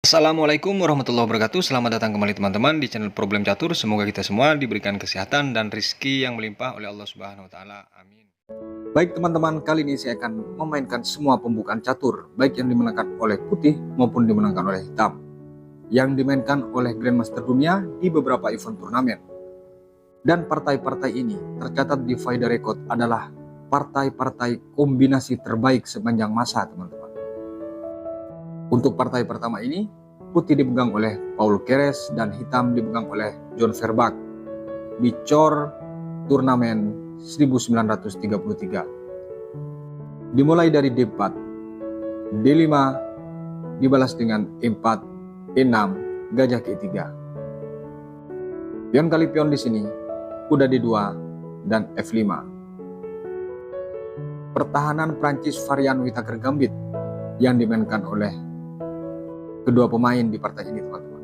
Assalamualaikum warahmatullahi wabarakatuh. Selamat datang kembali teman-teman di channel Problem Catur. Semoga kita semua diberikan kesehatan dan rezeki yang melimpah oleh Allah Subhanahu wa taala. Amin. Baik teman-teman, kali ini saya akan memainkan semua pembukaan catur, baik yang dimenangkan oleh putih maupun dimenangkan oleh hitam, yang dimainkan oleh Grandmaster dunia di beberapa event turnamen. Dan partai-partai ini tercatat di FIDE Record adalah partai-partai kombinasi terbaik sepanjang masa, teman-teman. Untuk partai pertama ini, putih dipegang oleh Paul Keres dan hitam dipegang oleh John Verbeek di COR turnamen 1933. Dimulai dari D4, D5 dibalas dengan E4, E6, gajah ke-3. Pion kali pion di sini, kuda D2 dan F5. Pertahanan Prancis varian Whittaker Gambit yang dimainkan oleh kedua pemain di partai ini, teman-teman.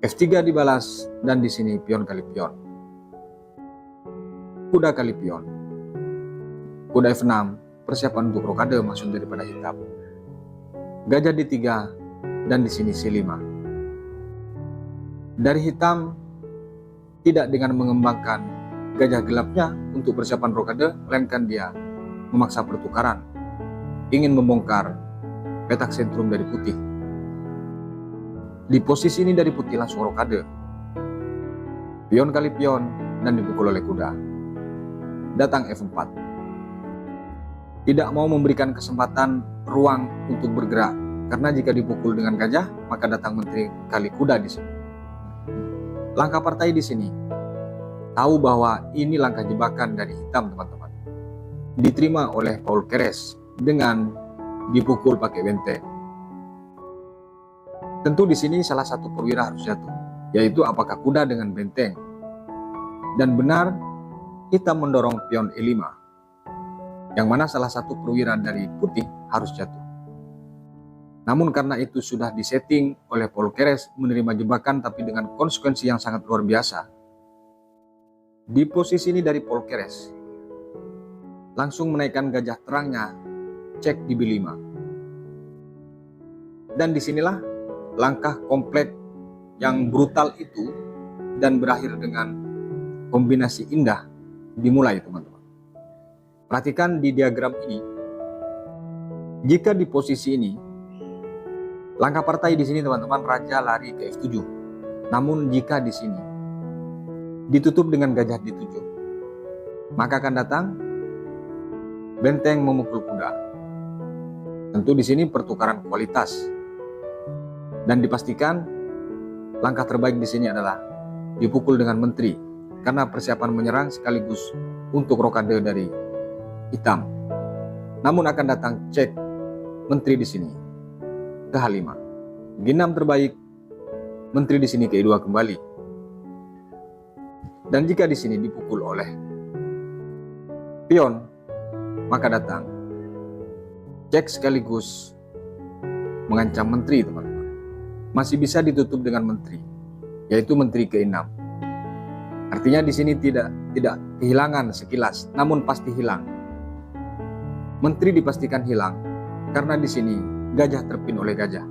F3 dibalas dan di sini pion kali pion. Kuda kali pion. Kuda F6, persiapan untuk rokade maksud daripada hitam. Gajah D3 dan di sini C5. Dari hitam tidak dengan mengembangkan gajah gelapnya untuk persiapan rokade, melainkan dia memaksa pertukaran, ingin membongkar petak sentrum dari putih. Di posisi ini dari putih langsung rokade. Pion kali pion dan dipukul oleh kuda. Datang F4. Tidak mau memberikan kesempatan ruang untuk bergerak, karena jika dipukul dengan gajah, maka datang menteri kali kuda di sini. Langkah partai di sini tahu bahwa ini langkah jebakan dari hitam, teman-teman. Diterima oleh Paul Keres dengan dipukul pakai benteng. Tentu di sini salah satu perwira harus jatuh, yaitu apakah kuda dengan benteng. Dan benar, hitam mendorong pion E5, yang mana salah satu perwira dari putih harus jatuh. Namun karena itu sudah disetting oleh Paul Keres menerima jebakan, tapi dengan konsekuensi yang sangat luar biasa. Di posisi ini dari Paul Keres langsung menaikkan gajah terangnya, cek di B5. Dan disinilah langkah komplek yang brutal itu dan berakhir dengan kombinasi indah dimulai, teman-teman. Perhatikan di diagram ini. Jika di posisi ini, langkah partai di sini, teman-teman, raja lari ke F7. Namun jika di sini ditutup dengan gajah D7, maka akan datang benteng memukul kuda. Tentu di sini pertukaran kualitas, dan dipastikan langkah terbaik di sini adalah dipukul dengan menteri, karena persiapan menyerang sekaligus untuk rokade dari hitam. Namun akan datang cek menteri di sini ke H5. G6 terbaik, menteri di sini ke E2 kembali. Dan jika di sini dipukul oleh pion, maka datang cek sekaligus mengancam menteri, teman-teman. Masih bisa ditutup dengan menteri, yaitu menteri ke-6. Artinya di sini tidak kehilangan sekilas, namun pasti hilang. Menteri dipastikan hilang karena di sini gajah terpin oleh gajah.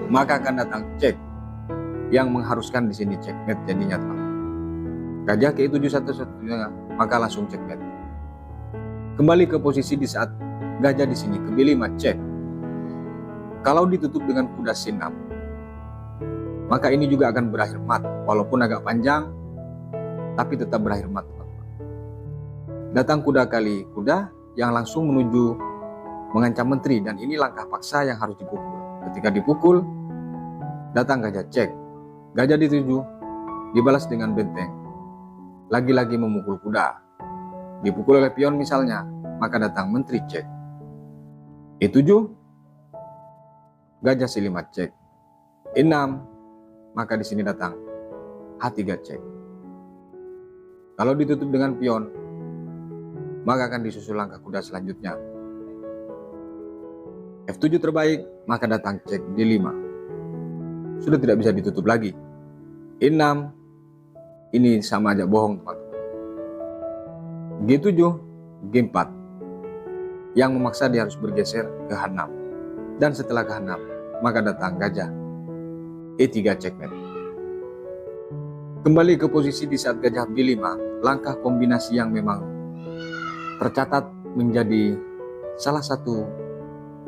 Maka akan datang cek yang mengharuskan di sini checkmate jadinya, teman-teman. Gajah ke-7 satu-satunya, maka langsung checkmate. Kembali ke posisi di saat gajah di sini ke B5 cek. Kalau ditutup dengan kuda C6, maka ini juga akan berakhir mat, walaupun agak panjang, tapi tetap berakhir mat. Datang kuda kali kuda yang langsung menuju mengancam menteri, dan ini langkah paksa yang harus dipukul. Ketika dipukul, datang gajah cek. Gajah D7 dibalas dengan benteng. Lagi-lagi memukul kuda. Dipukul oleh pion misalnya, maka datang menteri cek. E7, gajah C5 cek. E6, maka di sini datang H3 cek. Kalau ditutup dengan pion, maka akan disusul langkah kuda selanjutnya. F7 terbaik, maka datang cek D5. Sudah tidak bisa ditutup lagi. E6, ini sama aja bohong, teman-teman. G7, G4, yang memaksa dia harus bergeser ke H6. Dan setelah ke-6, maka datang gajah E3 checkmate. Kembali ke posisi di saat gajah B5, langkah kombinasi yang memang tercatat menjadi salah satu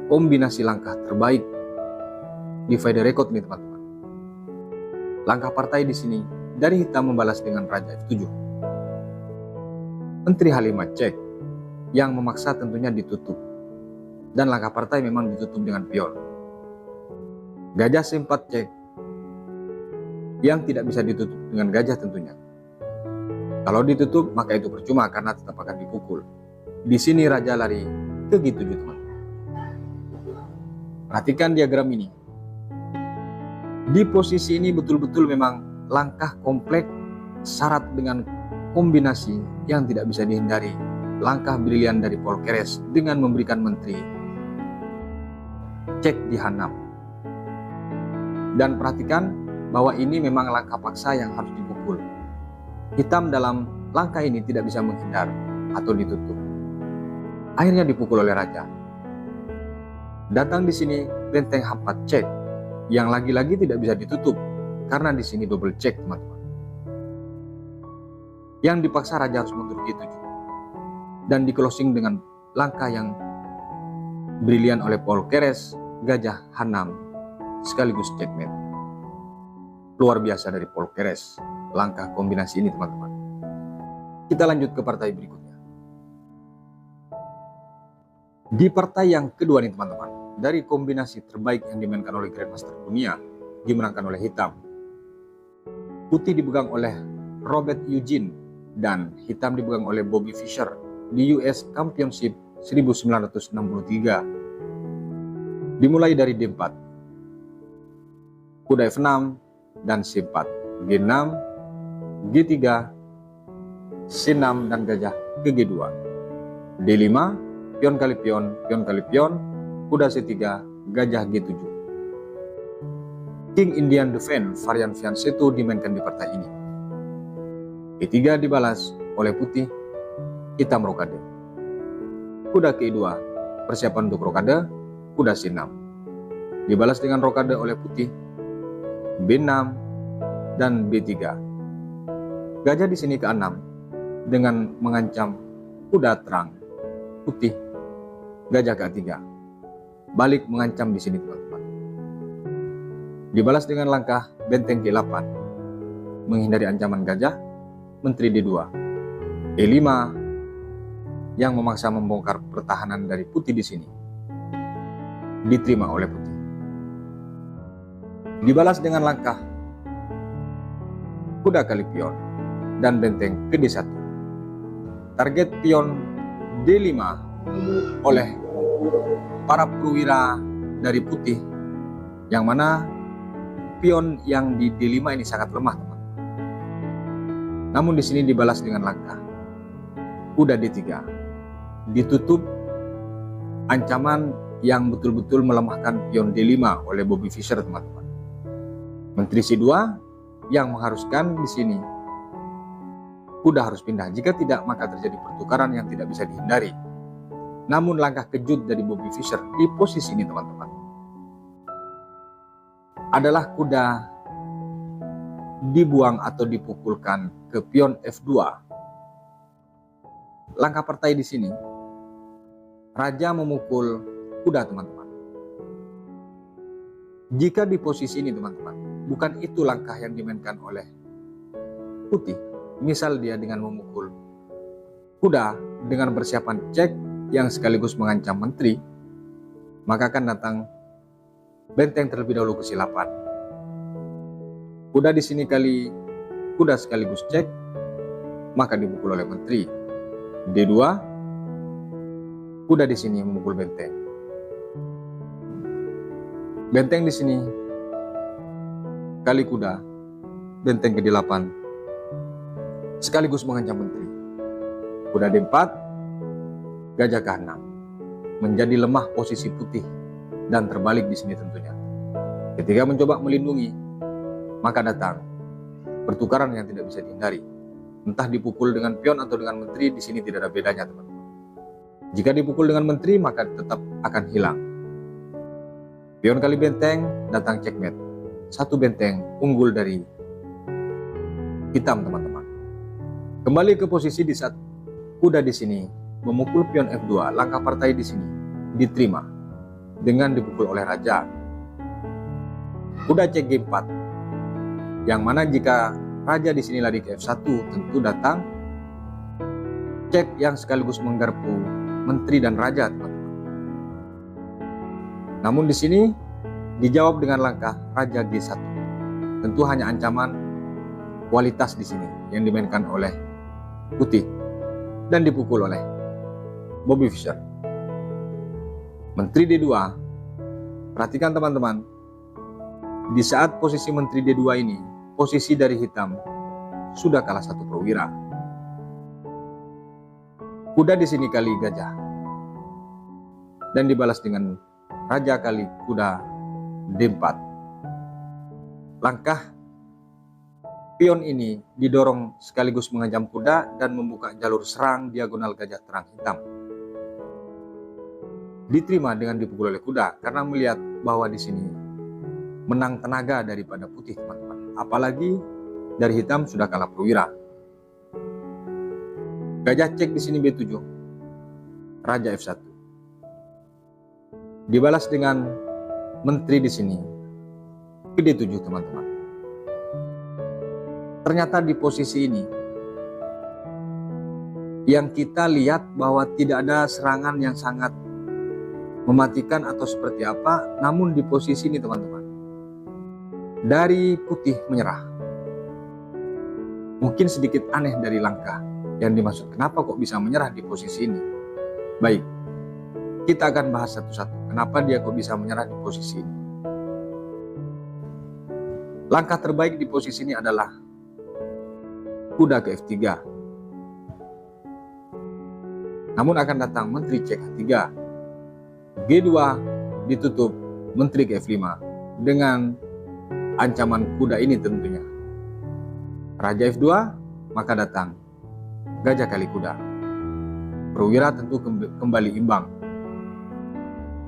kombinasi langkah terbaik di FIDE record nih teman-teman. Langkah partai di sini dari hitam membalas dengan Raja F7. Menteri H5 cek yang memaksa tentunya ditutup. Dan langkah partai memang ditutup dengan pion. Gajah C4 cek yang tidak bisa ditutup dengan gajah tentunya. Kalau ditutup maka itu percuma karena tetap akan dipukul. Di sini raja lari ke G7 teman. Perhatikan diagram ini. Di posisi ini betul-betul memang langkah kompleks syarat dengan kombinasi yang tidak bisa dihindari. Langkah brilian dari Paul Keres dengan memberikan menteri cek di H6. Dan perhatikan bahwa ini memang langkah paksa yang harus dipukul. Hitam dalam langkah ini tidak bisa menghindar atau ditutup. Akhirnya dipukul oleh raja. Datang di sini benteng H4 cek yang lagi-lagi tidak bisa ditutup karena di sini double cek teman-teman. Yang dipaksa raja harus mundur G7 dan di closing dengan langkah yang brilian oleh Paul Keres, gajah H6 sekaligus checkmate. Luar biasa dari Paul Keres langkah kombinasi ini teman-teman. Kita lanjut ke partai berikutnya. Di partai yang kedua nih teman-teman, dari kombinasi terbaik yang dimainkan oleh Grandmaster dunia dimenangkan oleh hitam. Putih dipegang oleh Robert Eugene dan hitam dipegang oleh Bobby Fischer di US Championship 1963. Dimulai dari D4, kuda F6 dan C4, G6, G3, C6 dan gajah ke G2, D5, pion kali pion, pion kali pion, kuda C3, gajah G7. King Indian Defense varian fianchetto dimainkan di partai ini. E3 dibalas oleh putih, hitam rokade. Kuda ke E2, persiapan untuk rokade, kuda C6. Dibalas dengan rokade oleh putih, B6 dan B3. Gajah di sini ke-6 dengan mengancam kuda terang, putih, gajah ke-3. Balik mengancam di sini teman-teman. Dibalas dengan langkah benteng G8, menghindari ancaman gajah, menteri D2. E5 yang memaksa membongkar pertahanan dari putih di sini. Diterima oleh putih. Dibalas dengan langkah kuda kali pion dan benteng ke D1. Target pion D5 oleh para perwira dari putih, yang mana pion yang di D5 ini sangat lemah teman. Namun di sini dibalas dengan langkah kuda D3. Ditutup ancaman yang betul-betul melemahkan pion D5 oleh Bobby Fischer teman-teman. Menteri C2 yang mengharuskan di sini kuda harus pindah. Jika tidak maka terjadi pertukaran yang tidak bisa dihindari. Namun langkah kejut dari Bobby Fischer di posisi ini teman-teman adalah kuda dibuang atau dipukulkan ke pion F2. Langkah partai di sini raja memukul kuda teman-teman. Jika di posisi ini teman-teman, bukan itu langkah yang dimainkan oleh putih. Misal dia dengan memukul kuda dengan persiapan cek yang sekaligus mengancam menteri, maka akan datang benteng terlebih dahulu ke C8. Kuda di sini kali kuda sekaligus cek, maka dipukul oleh menteri. D2, kuda di sini memukul benteng. Benteng di sini kali kuda, benteng ke-8 sekaligus mengancam menteri. Kuda D4, gajah ke-6 menjadi lemah posisi putih dan terbalik di sini tentunya. Ketika mencoba melindungi, maka datang pertukaran yang tidak bisa dihindari. Entah dipukul dengan pion atau dengan menteri, di sini tidak ada bedanya teman-teman. Jika dipukul dengan menteri maka tetap akan hilang. Pion kali benteng, datang checkmate. Satu benteng unggul dari hitam, teman-teman. Kembali ke posisi di saat kuda di sini memukul pion F2, langkah partai di sini diterima dengan dipukul oleh raja. Kuda cek G4, yang mana jika raja di sini lari ke F1, tentu datang cek yang sekaligus menggarpu menteri dan raja, teman-teman. Namun di sini dijawab dengan langkah raja G1. Tentu hanya ancaman kualitas di sini yang dimainkan oleh putih dan dipukul oleh Bobby Fischer. Menteri D2, perhatikan teman-teman, di saat posisi menteri D2 ini, posisi dari hitam sudah kalah satu perwira. Kuda di sini kali gajah dan dibalas dengan raja kali kuda D4. Langkah pion ini didorong sekaligus mengancam kuda dan membuka jalur serang diagonal gajah terang hitam. Diterima dengan dipukul oleh kuda karena melihat bahwa di sini menang tenaga daripada putih, teman-teman. Apalagi dari hitam sudah kalah perwira. Gajah cek di sini B7, raja F1. Dibalas dengan menteri di sini ke D7, teman-teman. Ternyata di posisi ini yang kita lihat bahwa tidak ada serangan yang sangat mematikan atau seperti apa, namun di posisi ini, teman-teman, dari putih menyerah. Mungkin sedikit aneh dari langkah yang dimaksud, kenapa kok bisa menyerah di posisi ini. Baik, kita akan bahas satu-satu kenapa dia kok bisa menyerah di posisi ini. Langkah terbaik di posisi ini adalah kuda ke F3. Namun akan datang menteri cek H3. G2 ditutup menteri ke F5 dengan ancaman kuda ini tentunya. Raja F2, maka datang gajah kali kuda. Perwira tentu kembali imbang.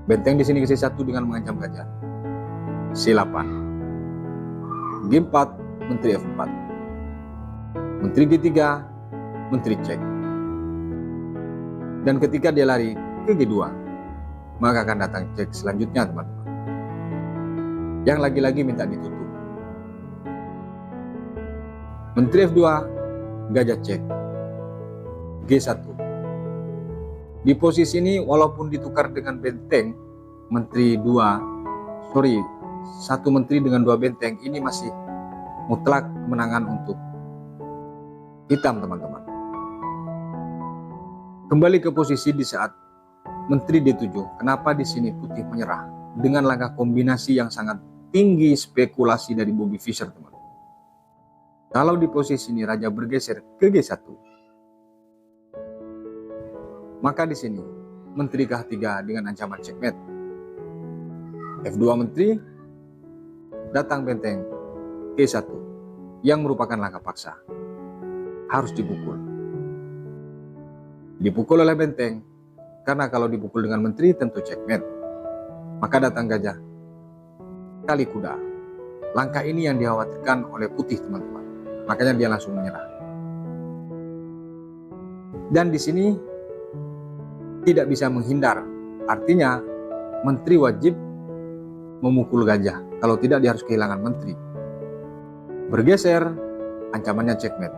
Benteng di sini ke C1 dengan mengancam gajah. C8. G4, menteri F4. Menteri G3, menteri cek. Dan ketika dia lari ke G2, maka akan datang cek selanjutnya, teman-teman, yang lagi-lagi minta ditutup. Menteri F2, gajah cek G1. Di posisi ini walaupun ditukar dengan benteng satu menteri dengan dua benteng, ini masih mutlak kemenangan untuk hitam, teman-teman. Kembali ke posisi di saat menteri D7, kenapa di sini putih menyerah dengan langkah kombinasi yang sangat tinggi spekulasi dari Bobby Fischer, teman. Kalau di posisi ini raja bergeser ke G1, maka di sini menteri ke H3 dengan ancaman checkmate. F2 menteri, datang benteng G1 yang merupakan langkah paksa. Harus dipukul. Dipukul oleh benteng, karena kalau dipukul dengan menteri tentu checkmate. Maka datang gajah kali kuda. Langkah ini yang dikhawatirkan oleh putih, teman-teman. Makanya dia langsung menyerah. Dan di sini tidak bisa menghindar. Artinya menteri wajib memukul gajah. Kalau tidak dia harus kehilangan menteri. Bergeser, ancamannya checkmate.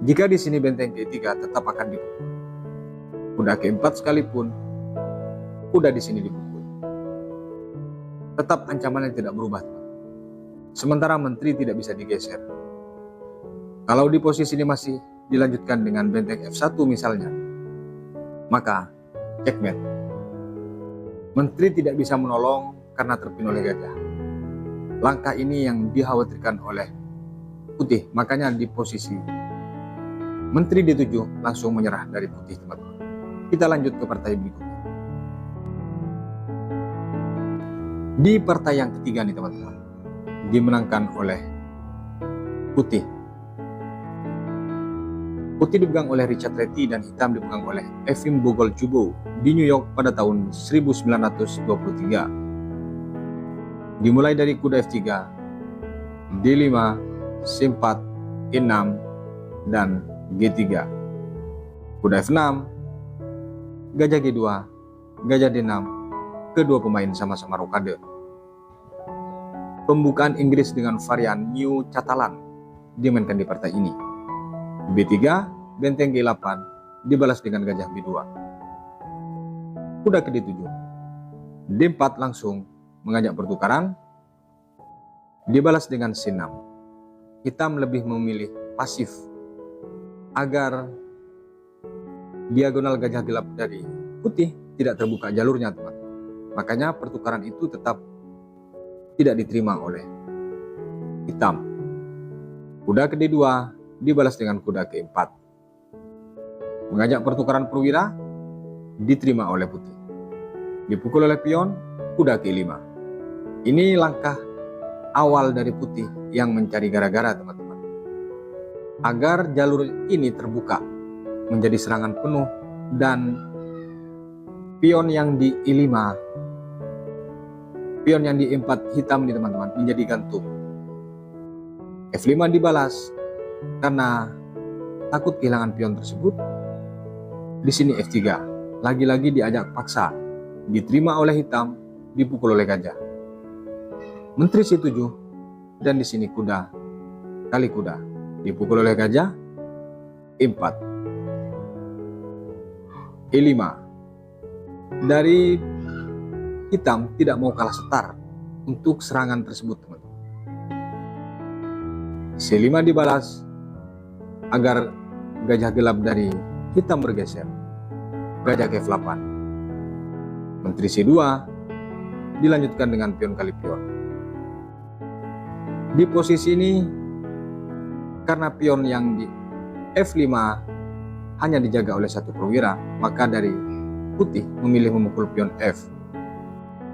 Jika di sini benteng G3 tetap akan dipukul. Kuda ke-4 sekalipun, kuda di sini dipukul. Tetap ancamannya tidak berubah. Sementara menteri tidak bisa digeser. Kalau di posisi ini masih dilanjutkan dengan benteng F1 misalnya, maka checkmate. Menteri tidak bisa menolong karena terpin oleh gajah. Langkah ini yang dikhawatirkan oleh putih. Makanya di posisi menteri D7 langsung menyerah dari putih, teman-teman. Kita lanjut ke partai berikutnya. Di partai yang ketiga nih, teman-teman, dimenangkan oleh putih. Putih dipegang oleh Richard Reti dan hitam dipegang oleh Efim Bogoljubo di New York pada tahun 1923. Dimulai dari kuda F3, D5, C4, E6, dan G3. Kuda F6, gajah G2, gajah D6, kedua pemain sama-sama rokade. Pembukaan Inggris dengan varian New Catalan dimainkan di partai ini. B3, benteng G8, dibalas dengan gajah B2. Kuda ke D7, D4 langsung mengajak pertukaran, dibalas dengan C6. Hitam lebih memilih pasif agar diagonal gajah gelap dari putih tidak terbuka jalurnya, teman. Makanya pertukaran itu tetap tidak diterima oleh hitam. Kuda ke D2 dibalas dengan kuda ke E4. Mengajak pertukaran perwira diterima oleh putih. Dipukul oleh pion, kuda ke E5. Ini langkah awal dari putih yang mencari gara-gara, teman-teman. Agar jalur ini terbuka menjadi serangan penuh dan pion yang di E5, pion yang di E4 hitam nih, teman-teman, menjadi gantung. F5 dibalas karena takut kehilangan pion tersebut. Di sini F3, lagi-lagi diajak paksa, diterima oleh hitam, dipukul oleh gajah. Menteri C7, dan di sini kuda kali kuda, dipukul oleh gajah. E4, E5. Dari hitam tidak mau kalah setar untuk serangan tersebut, teman-teman. C5 dibalas agar gajah gelap dari hitam bergeser. Gajah ke F8. Menteri C2 dilanjutkan dengan pion kali pion. Di posisi ini, karena pion yang di F5 hanya dijaga oleh satu perwira, maka dari putih memilih memukul pion F.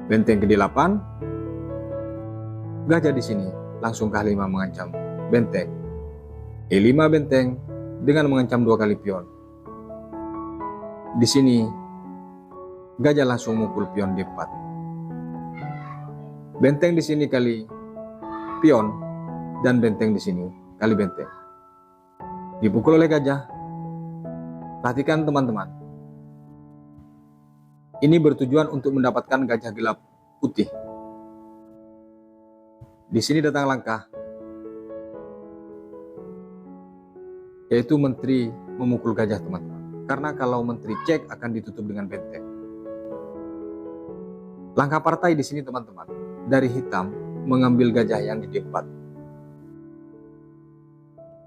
Benteng ke D8, gajah di sini langsung ke H5 mengancam benteng. E5 benteng dengan mengancam 2 kali pion. Di sini gajah langsung memukul pion D4. Benteng di sini kali pion dan benteng di sini kali benteng. Dipukul oleh gajah. Perhatikan, teman-teman. Ini bertujuan untuk mendapatkan gajah gelap putih. Di sini datang langkah, yaitu menteri memukul gajah, teman-teman. Karena kalau menteri cek akan ditutup dengan benteng. Langkah partai di sini, teman-teman, dari hitam mengambil gajah yang di D4.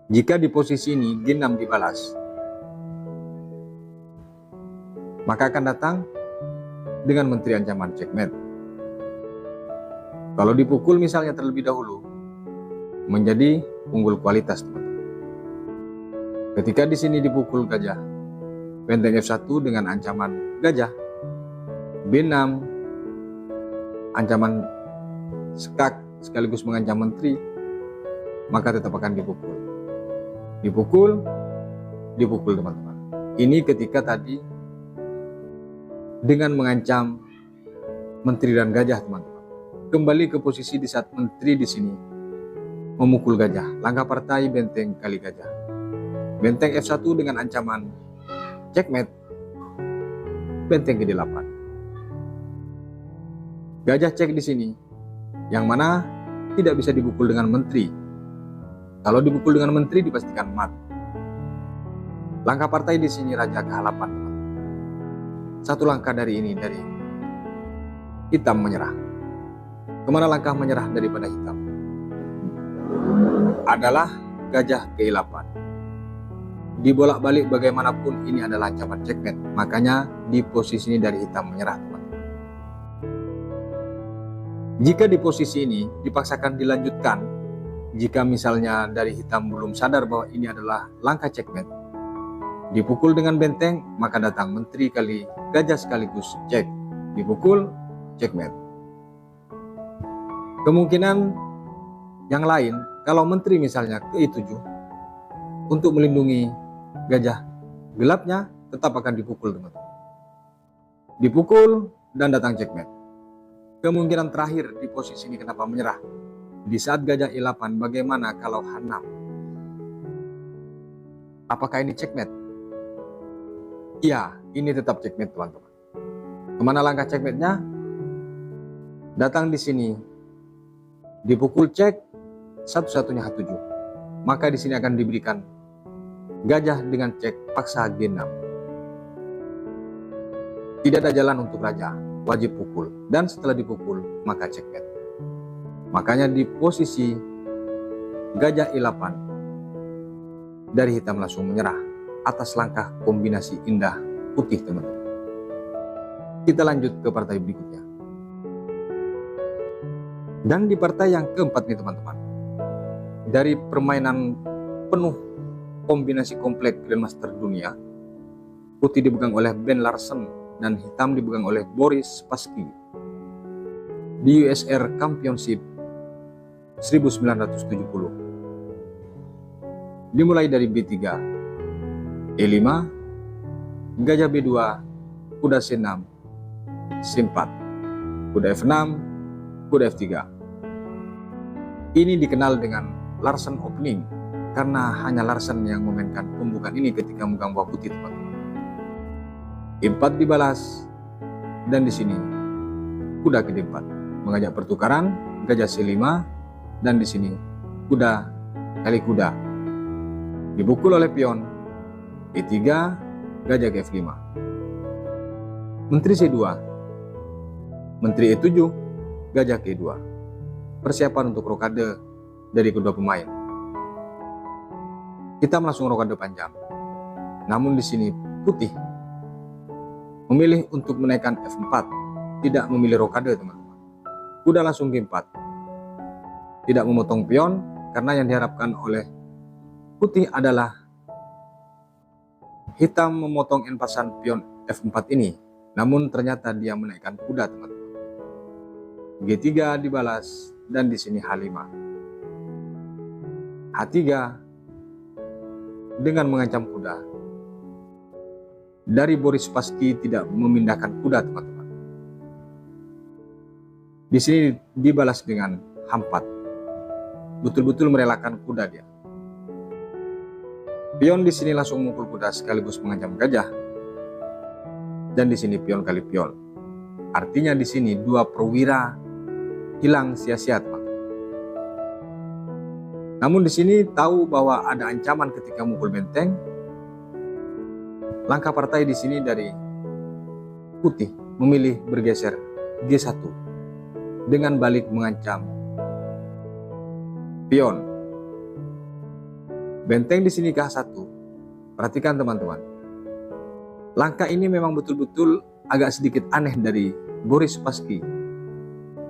Jika di posisi ini D6 dibalas, maka akan datang dengan menteri ancaman checkmate. Kalau dipukul misalnya terlebih dahulu, menjadi unggul kualitas, teman-teman. Ketika di sini dipukul gajah, benteng F1 dengan ancaman gajah, B6, ancaman skak sekaligus mengancam menteri, maka tetap akan dipukul. Dipukul, teman-teman. Ini ketika tadi dengan mengancam menteri dan gajah, teman-teman. Kembali ke posisi di saat menteri di sini memukul gajah. Langkah partai benteng kali gajah. Benteng F1 dengan ancaman checkmate. Benteng ke D8. Gajah cek di sini, yang mana tidak bisa dipukul dengan menteri. Kalau dipukul dengan menteri dipastikan mat. Langkah partai di sini raja ke H8. Satu langkah dari ini, dari hitam menyerah. Kemana langkah menyerah daripada hitam? Adalah gajah ke E8. Dibolak-balik bagaimanapun ini adalah ancaman checkmate. Makanya di posisi ini dari hitam menyerah, teman. Jika di posisi ini dipaksakan dilanjutkan, jika misalnya dari hitam belum sadar bahwa ini adalah langkah checkmate, dipukul dengan benteng, maka datang menteri kali gajah sekaligus cek. Dipukul, checkmate. Kemungkinan yang lain, kalau menteri misalnya ke E7, untuk melindungi gajah gelapnya, tetap akan dipukul, teman-teman. Dipukul dan datang checkmate. Kemungkinan terakhir di posisi ini kenapa menyerah? Di saat gajah E8, bagaimana kalau H6? Apakah ini checkmate? Iya, ini tetap checkmate teman-teman. Kemana langkah checkmate-nya? Datang di sini, dipukul cek, satu-satunya H7. Maka di sini akan diberikan gajah dengan cek paksa G6. Tidak ada jalan untuk raja, wajib pukul. Dan setelah dipukul, maka checkmate. Makanya di posisi gajah E8, dari hitam langsung menyerah atas langkah kombinasi indah putih teman-teman. Kita lanjut ke partai berikutnya. Dan di partai yang keempat nih teman-teman, dari permainan penuh kombinasi kompleks Grandmaster dunia, putih dipegang oleh Ben Larsen dan hitam dipegang oleh Boris Spassky di USR Championship 1970. Dimulai dari B3, E5, gajah B2, kuda C6, C4, kuda F6, kuda F3. Ini dikenal dengan Larsen opening karena hanya Larsen yang memainkan pembukaan ini ketika memegang buah putih teman-teman. E4 dibalas dan di sini kuda ke D4 mengajak pertukaran gajah C5 dan di sini kuda kali kuda dipukul oleh pion E3 gajah ke F5. Menteri C2, Menteri E7 gajah ke E2. Persiapan untuk rokade dari kedua pemain. Kita langsung rokade panjang. Namun di sini putih memilih untuk menaikkan F4, tidak memilih rokade teman-teman. Kuda langsung G4. Tidak memotong pion karena yang diharapkan oleh putih adalah hitam memotong enpasan pion F4 ini. Namun ternyata dia menaikkan kuda teman-teman. G3 dibalas dan di sini H5. H3 dengan mengancam kuda. Dari Boris Spassky tidak memindahkan kuda teman-teman. Di sini dibalas dengan H4. Betul-betul merelakan kuda dia. Pion di sini langsung memukul kuda sekaligus mengancam gajah. Dan di sini pion kali pion. Artinya di sini dua perwira hilang sia-sia teman. Namun di sini tahu bahwa ada ancaman ketika mukul benteng. Langkah partai di sini dari putih memilih bergeser G1 dengan balik mengancam pion. Benteng di sini ke H1. Perhatikan teman-teman. Langkah ini memang betul-betul agak sedikit aneh dari Boris Spassky.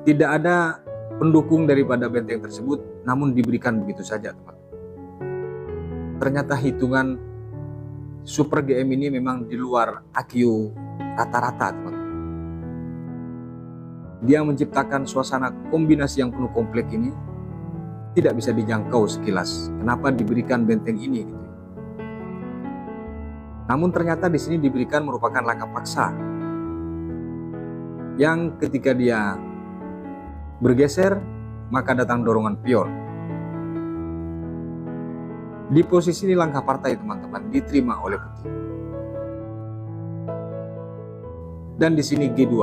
Tidak ada pendukung daripada benteng tersebut, namun diberikan begitu saja teman. Ternyata hitungan Super GM ini memang di luar IQ rata-rata teman. Dia menciptakan suasana kombinasi yang penuh kompleks ini tidak bisa dijangkau sekilas. Kenapa diberikan benteng ini? Gitu. Namun ternyata di sini diberikan merupakan langkah paksa yang ketika dia bergeser maka datang dorongan pion. Di posisi ini langkah partai teman-teman diterima oleh putih. Dan di sini G2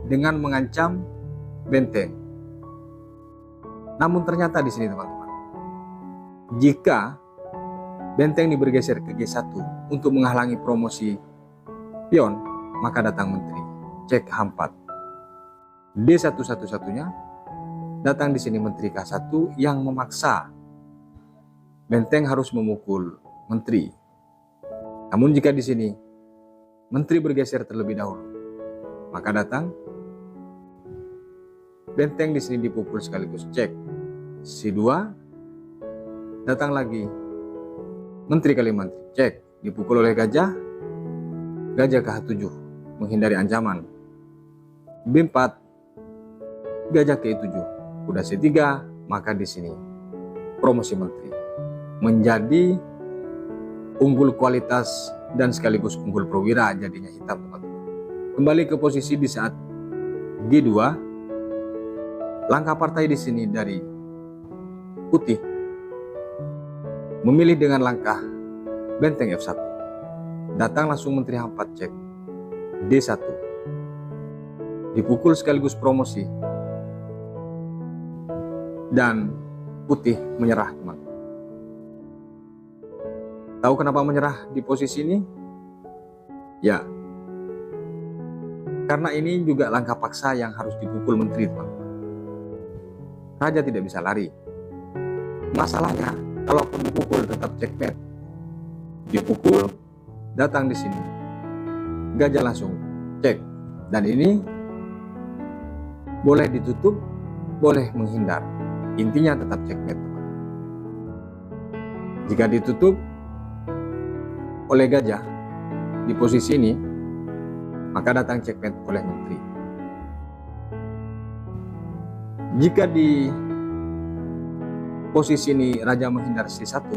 dengan mengancam benteng. Namun ternyata di sini teman-teman, jika benteng ini bergeser ke G1 untuk menghalangi promosi pion, maka datang menteri. Cek H4. D1 satu-satunya. Datang di sini menteri K1 yang memaksa benteng harus memukul menteri. Namun jika di sini menteri bergeser terlebih dahulu, maka datang benteng di sini dipukul sekaligus cek C2. Datang lagi menteri kali menteri cek, dipukul oleh gajah. Gajah ke H7 menghindari ancaman. B4 gajah ke E7, kuda C3, maka di sini promosi menteri menjadi unggul kualitas dan sekaligus unggul perwira, jadinya hitam teman-teman. Kembali ke posisi di saat G2 Langkah partai di sini dari putih memilih dengan langkah benteng F1. Datang langsung Menteri H4 cek D1. Dipukul sekaligus promosi. Dan putih menyerah, teman. Tahu kenapa menyerah di posisi ini? Ya, karena ini juga langkah paksa yang harus dipukul menteri, teman-teman. Raja tidak bisa lari. Masalahnya, kalaupun dipukul tetap checkmate. Dipukul, datang di sini. Gajah langsung cek. Dan ini boleh ditutup, boleh menghindar. Intinya tetap checkmate, teman. Jika ditutup oleh gajah di posisi ini, maka datang checkmate oleh menteri. Jika di posisi ini raja menghindar C1,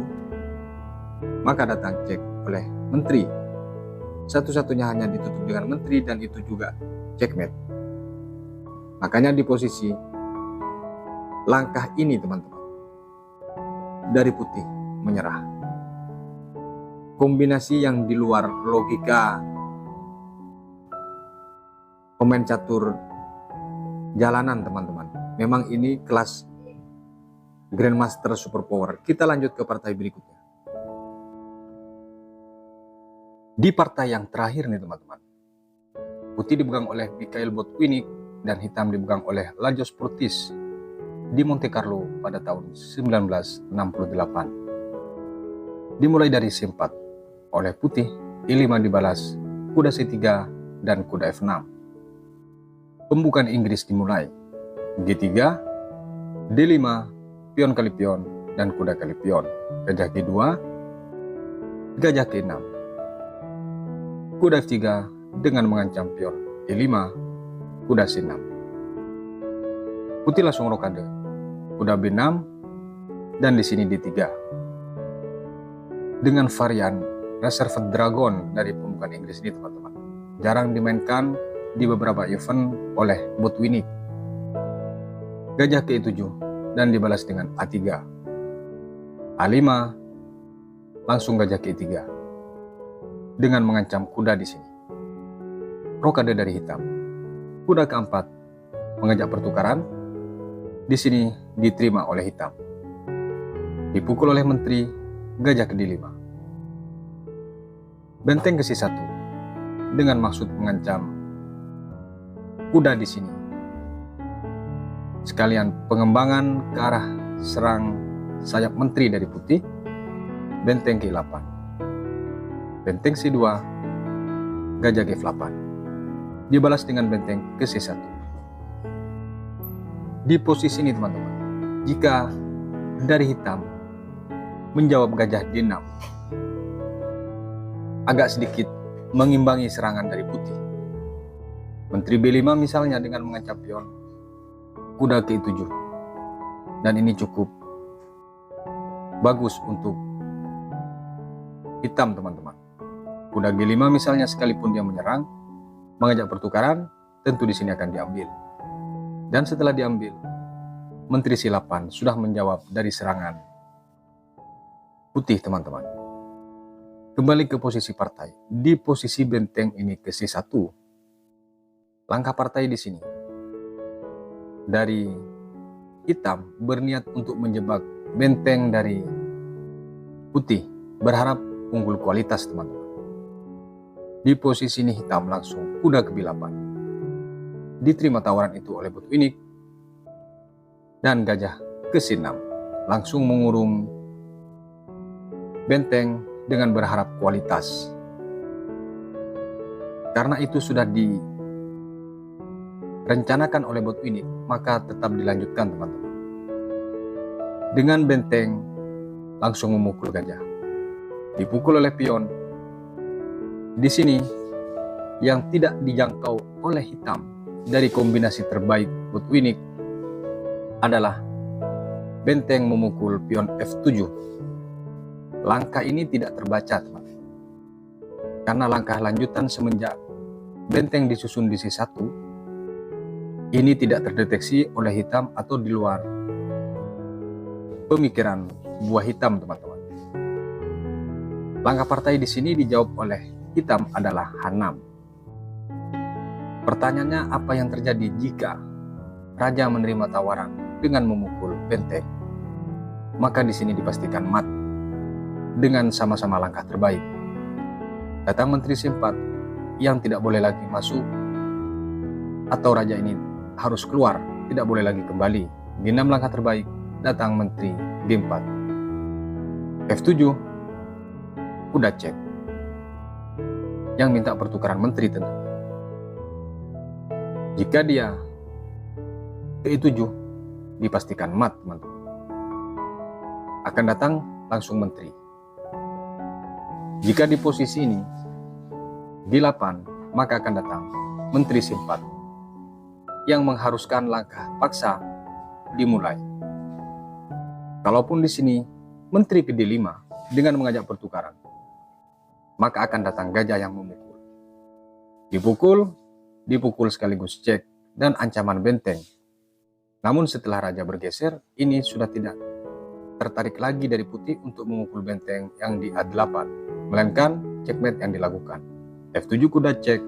maka datang cek oleh menteri. Satu-satunya hanya ditutup dengan menteri dan itu juga checkmate. Makanya di posisi langkah ini, teman-teman, dari putih menyerah. Kombinasi yang di luar logika pemain catur jalanan, teman-teman. Memang ini kelas Grandmaster Superpower. Kita lanjut ke partai berikutnya. Di partai yang terakhir nih, teman-teman, putih dipegang oleh Mikhail Botvinnik dan hitam dipegang oleh Lajos Portis di Monte Carlo pada tahun 1968. Dimulai dari C4 oleh putih, I5 dibalas, kuda C3 dan kuda F6. Pembukaan Inggris dimulai. G3, D5, pion kali pion, dan kuda kali pion. Gajah G2, gajah G6. Kuda F3 dengan mengancam pion E5, kuda C6. Putih langsung rokade. Kuda B6, dan di sini D3. Dengan varian Reserve Dragon dari pembukaan Inggris ini, teman-teman. Jarang dimainkan di beberapa event oleh Botvinnik. Gajah ke E7 dan dibalas dengan A3. A5, langsung gajah ke E3 dengan mengancam kuda di sini. Rokade dari hitam. Kuda keempat mengajak pertukaran. Di sini diterima oleh hitam. Dipukul oleh menteri, gajah ke D5. Benteng ke C1 dengan maksud mengancam kuda di sini. Sekalian pengembangan ke arah serang sayap menteri dari putih. Benteng ke 8. Benteng C2, gajah G8. Dibalas dengan benteng ke C1. Di posisi ini, teman-teman, jika dari hitam menjawab gajah D6, agak sedikit mengimbangi serangan dari putih. Menteri B5 misalnya dengan mengancam pion kuda ke 7, dan ini cukup bagus untuk hitam, teman-teman. Kuda G5 misalnya, sekalipun dia menyerang mengajak pertukaran, tentu di sini akan diambil. Dan setelah diambil, menteri C8 sudah menjawab dari serangan putih, teman-teman. Kembali ke posisi partai. Di posisi benteng ini ke C1, langkah partai di sini dari hitam berniat untuk menjebak benteng dari putih, berharap unggul kualitas, teman-teman. Di posisi ini hitam langsung kuda ke B8. Diterima tawaran itu oleh Botvinnik dan gajah ke C6, langsung mengurung benteng dengan berharap kualitas. Karena itu sudah direncanakan oleh Botvinnik, maka tetap dilanjutkan, teman-teman. Dengan benteng langsung memukul gajah. Dipukul oleh pion. Di sini yang tidak dijangkau oleh hitam dari kombinasi terbaik Botvinnik adalah benteng memukul pion F7. Langkah ini tidak terbaca, teman-teman. Karena langkah lanjutan semenjak benteng disusun di C1, ini tidak terdeteksi oleh hitam atau di luar pemikiran buah hitam, teman-teman. Langkah partai di sini dijawab oleh hitam adalah H6. Pertanyaannya, apa yang terjadi jika raja menerima tawaran dengan memukul benteng? Maka di sini dipastikan mat dengan sama-sama langkah terbaik. Datang menteri C4 yang tidak boleh lagi masuk, atau raja ini harus keluar, tidak boleh lagi kembali. G6 langkah terbaik, datang menteri G4. F7, kuda cek. Yang minta pertukaran menteri tentu. Jika dia ke E7, dipastikan mat, teman-teman. Akan datang langsung menteri. Jika di posisi ini G8, maka akan datang menteri C4 yang mengharuskan langkah paksa dimulai. Kalaupun di sini menteri ke D5 dengan mengajak pertukaran, maka akan datang gajah yang memukul. Dipukul sekaligus cek dan ancaman benteng. Namun setelah raja bergeser, ini sudah tidak tertarik lagi dari putih untuk memukul benteng yang di A8, melainkan checkmate yang dilakukan. F7 kuda cek,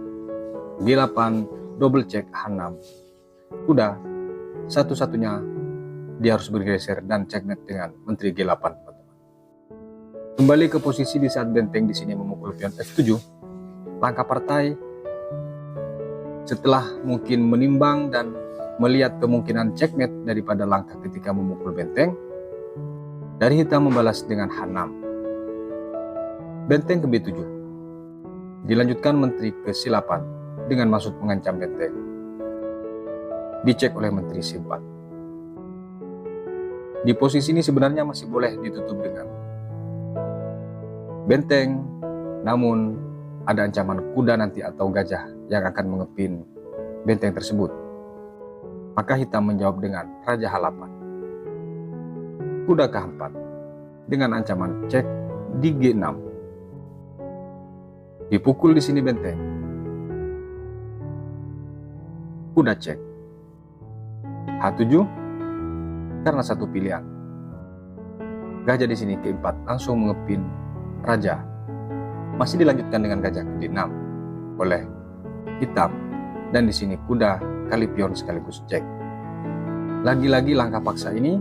G8 double cek H6. Kuda satu-satunya dia harus bergeser dan checkmate dengan menteri G8. Kembali ke posisi di saat benteng di sini memukul pion F7, langkah partai setelah mungkin menimbang dan melihat kemungkinan checkmate daripada langkah ketika memukul benteng, dari hitam membalas dengan H6. Benteng ke B7. Dilanjutkan menteri ke C8 dengan maksud mengancam benteng. Dicek oleh menteri C4. Di posisi ini sebenarnya masih boleh ditutup dengan benteng, namun ada ancaman kuda nanti atau gajah yang akan mengepin benteng tersebut. Maka hitam menjawab dengan raja H8. Kuda K4 dengan ancaman cek di G6. Dipukul di sini benteng. Kuda cek. H7 karena satu pilihan. Gajah di sini K4 langsung mengepin raja. Masih dilanjutkan dengan gajah ke D6 oleh hitam, dan di sini kuda kali pion sekaligus cek. Lagi-lagi langkah paksa ini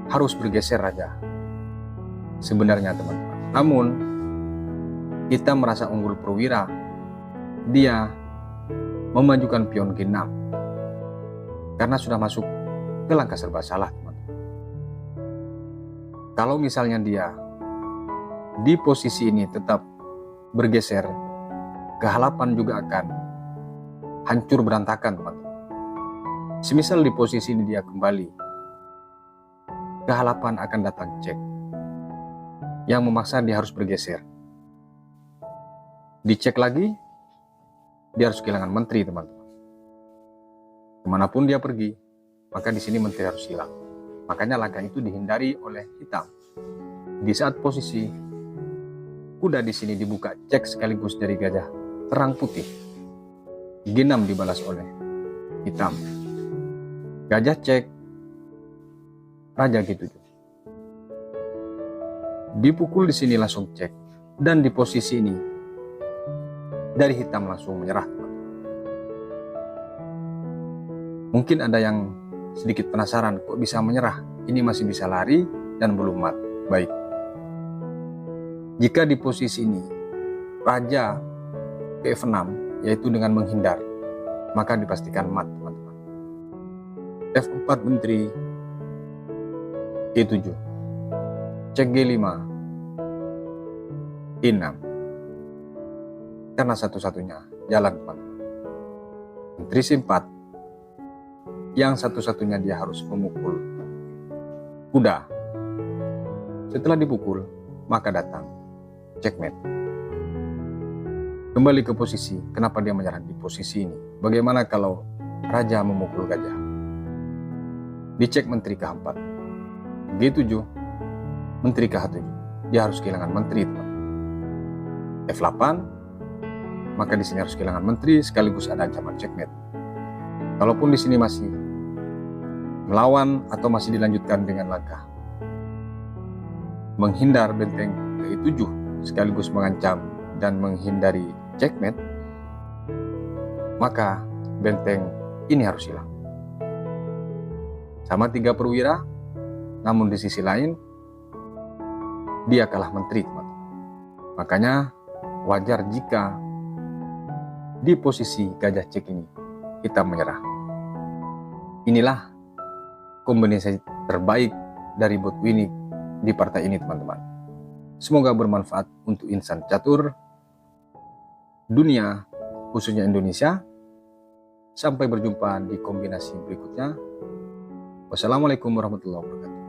harus bergeser raja sebenarnya, teman-teman. Namun kita merasa unggul perwira, dia memajukan pion G6 karena sudah masuk ke langkah serba salah, teman-teman. Kalau misalnya dia di posisi ini tetap bergeser, ke H8 juga akan hancur berantakan, teman-teman. Semisal di posisi ini dia kembali, ke H8 akan datang cek yang memaksa dia harus bergeser. Dicek lagi, dia harus kehilangan menteri, teman-teman. Kemanapun dia pergi, maka di sini menteri harus hilang. Makanya langkah itu dihindari oleh hitam. Di saat posisi kuda di sini dibuka cek sekaligus dari gajah terang putih, G6 dibalas oleh hitam. Gajah cek, raja G7. Dipukul di sini langsung cek, dan di posisi ini dari hitam langsung menyerah. Mungkin ada yang sedikit penasaran, kok bisa menyerah? Ini masih bisa lari dan belum mat. Baik. Jika di posisi ini raja ke F6, yaitu dengan menghindar, maka dipastikan mat, teman-teman. F4 menteri E7, cek G5, E6, karena satu-satunya jalan, teman-teman. Menteri C4 yang satu-satunya dia harus memukul kuda. Setelah dipukul, maka datang checkmate. Kembali ke posisi, kenapa dia menyerah di posisi ini? Bagaimana kalau raja memukul gajah? Dicek menteri ke-4, G7, menteri ke-7, dia harus kehilangan menteri, teman. F8, maka di sini harus kehilangan menteri sekaligus ada ancaman checkmate. kalaupun di sini masih melawan atau masih dilanjutkan dengan langkah menghindar benteng ke-7 sekaligus mengancam dan menghindari checkmate, maka benteng ini harus hilang. Sama 3 perwira, namun di sisi lain dia kalah menteri, teman-teman. Makanya wajar jika di posisi gajah cek ini kita menyerah. Inilah kombinasi terbaik dari Botwini di partai ini, teman-teman. Semoga bermanfaat untuk insan catur dunia, khususnya Indonesia. Sampai berjumpa di kombinasi berikutnya. Wassalamualaikum warahmatullahi wabarakatuh.